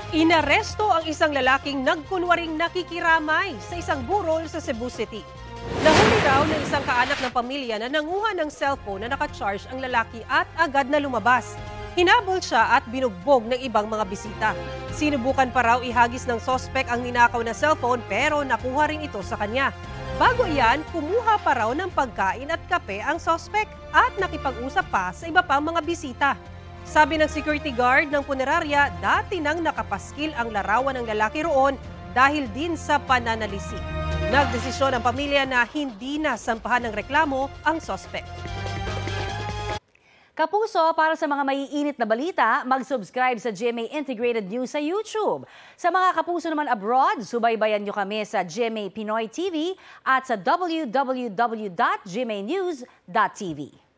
Inaresto ang isang lalaking nagkunwaring nakikiramay sa isang burol sa Cebu City. Nahuli raw ng isang kaanak ng pamilya na nanguha ng cellphone na nakacharge ang lalaki at agad na lumabas. Hinabol siya at binugbog ng ibang mga bisita. Sinubukan pa raw ihagis ng sospek ang ninakaw na cellphone pero nakuha rin ito sa kanya. Bago iyan, kumuha pa raw ng pagkain at kape ang sospek at nakipag-usap pa sa iba pang mga bisita. Sabi ng security guard ng punerarya, dati nang nakapaskil ang larawan ng lalaki roon dahil din sa pananalisik. Nagdesisyon ang pamilya na hindi na sampahan ng reklamo ang sospek. Kapuso, para sa mga maiinit na balita, mag-subscribe sa GMA Integrated News sa YouTube. Sa mga kapuso naman abroad, subaybayan nyo kami sa GMA Pinoy TV at sa www.gmanews.tv.